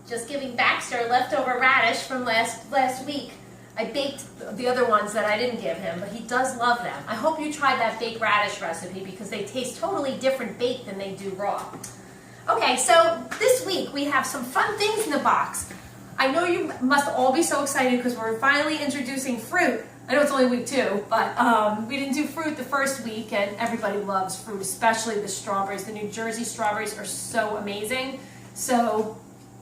Just giving Baxter leftover radish from last week. I baked the other ones that I didn't give him, but he does love them. I hope you tried that baked radish recipe because they taste totally different baked than they do raw. Okay, so this week we have some fun things in the box. I know you must all be so excited because we're finally introducing fruit. I know it's only week 2, but we didn't do fruit the first week, and everybody loves fruit, especially the strawberries. The New Jersey strawberries are so amazing. So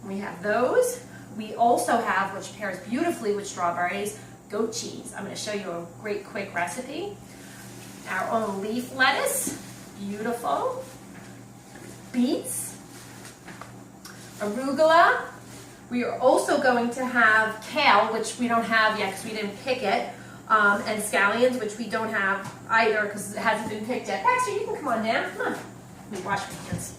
we have those. We also have, which pairs beautifully with strawberries, goat cheese. I'm going to show you a great quick recipe. Our own leaf lettuce, beautiful. Beets, arugula. We are also going to have kale, which we don't have yet because we didn't pick it, and scallions, which we don't have either because it hasn't been picked yet. Baxter, you can come on down. Come on. Let me wash my hands.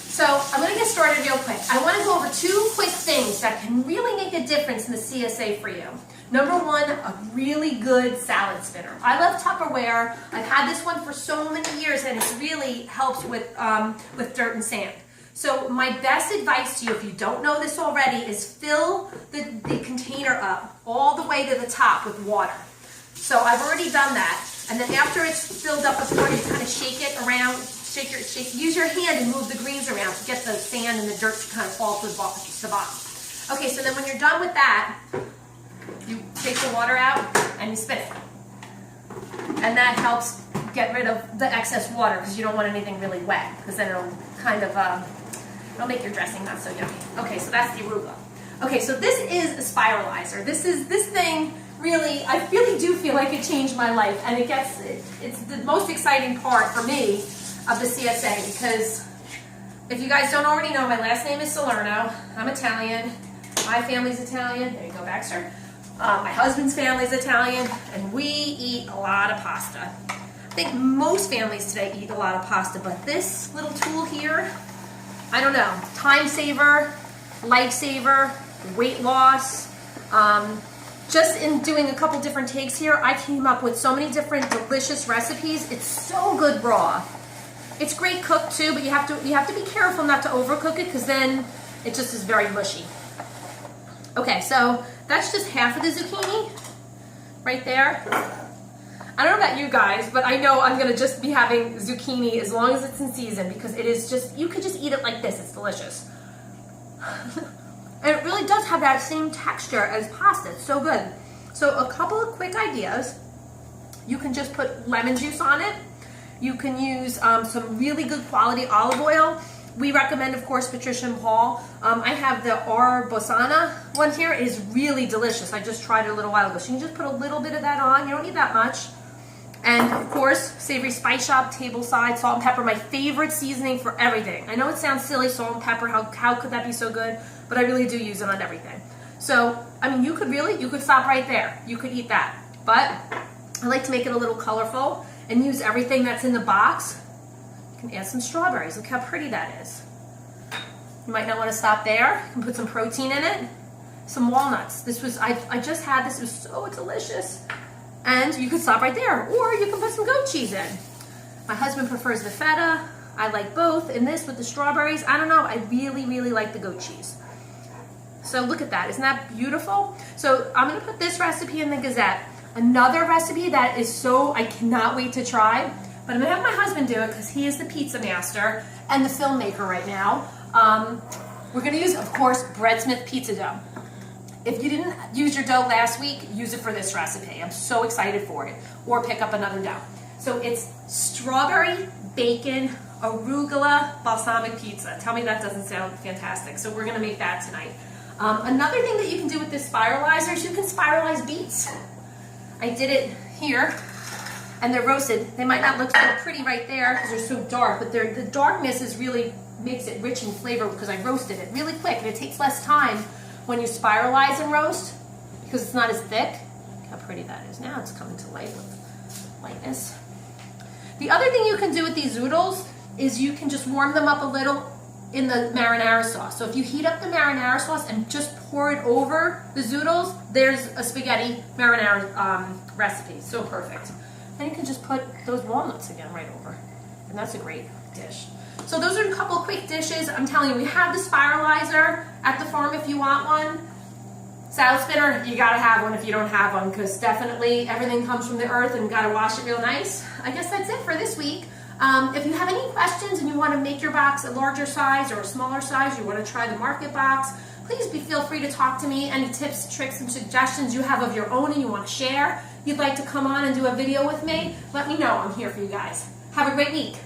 So I'm going to get started real quick. I want to go over 2 quick things that can really make a difference in the CSA for you. Number 1, a really good salad spinner. I love Tupperware. I've had this one for so many years, and it really helps with dirt and sand. So my best advice to you, if you don't know this already, is fill the container up all the way to the top with water. So I've already done that. And then after it's filled up with water, you kind of shake it around, use your hand and move the greens around to get the sand and the dirt to kind of fall to the bottom. Okay, so then when you're done with that, you take the water out and you spin it. And that helps get rid of the excess water because you don't want anything really wet because then it'll kind of, it'll make your dressing not so yummy. Okay, so that's the arugula. Okay, so this is a spiralizer. This thing really, I really do feel like it changed my life, and it's the most exciting part for me of the CSA because if you guys don't already know, my last name is Salerno. I'm Italian. My family's Italian. There you go, Baxter. My husband's family's Italian, and we eat a lot of pasta. I think most families today eat a lot of pasta, but this little tool here, I don't know, time saver, lifesaver, weight loss. Just in doing a couple different takes here, I came up with so many different delicious recipes. It's so good raw. It's great cooked too, but you have to be careful not to overcook it because then it just is very mushy. Okay, so that's just half of the zucchini right there. I don't know about you guys, but I know I'm gonna just be having zucchini as long as it's in season because it is just, you could just eat it like this, it's delicious. And it really does have that same texture as pasta, it's so good. So a couple of quick ideas. You can just put lemon juice on it. You can use some really good quality olive oil. We recommend, of course, Patricia and Paul. I have the Arbosana one here. It is really delicious. I just tried it a little while ago. So you can just put a little bit of that on. You don't need that much. And, of course, Savory Spice Shop, table side, salt and pepper, my favorite seasoning for everything. I know it sounds silly, salt and pepper, how could that be so good? But I really do use it on everything. So, I mean, you could stop right there. You could eat that. But I like to make it a little colorful and use everything that's in the box. You can add some strawberries. Look how pretty that is. You might not want to stop there. You can put some protein in it. Some walnuts. I just had this. It was so delicious. And you could stop right there. Or you can put some goat cheese in. My husband prefers the feta. I like both. And this with the strawberries, I don't know. I really, really like the goat cheese. So look at that. Isn't that beautiful? So I'm going to put this recipe in the Gazette. Another recipe that is so, I cannot wait to try, but I'm going to have my husband do it because he is the pizza master and the filmmaker right now. We're going to use, of course, Breadsmith pizza dough. If you didn't use your dough last week, use it for this recipe. I'm so excited for it. Or pick up another dough. So it's strawberry, bacon, arugula, balsamic pizza. Tell me that doesn't sound fantastic. So we're going to make that tonight. Another thing that you can do with this spiralizer is you can spiralize beets. I did it here, and they're roasted. They might not look so pretty right there because they're so dark, but the darkness is really makes it rich in flavor because I roasted it really quick, and it takes less time when you spiralize and roast because it's not as thick. Look how pretty that is. Now it's coming to life with lightness. The other thing you can do with these zoodles is you can just warm them up a little in the marinara sauce. So if you heat up the marinara sauce and just pour it over the zoodles, there's a spaghetti marinara recipe. So perfect. Then you can just put those walnuts again right over. And that's a great dish. So those are a couple quick dishes. I'm telling you, we have the spiralizer at the farm if you want one. Salad spinner, you gotta have one if you don't have one, because definitely everything comes from the earth and gotta wash it real nice. I guess that's it for this week. If you have any questions and you want to make your box a larger size or a smaller size, you want to try the market box, please feel free to talk to me. Any tips, tricks, and suggestions you have of your own and you want to share, you'd like to come on and do a video with me, let me know. I'm here for you guys. Have a great week.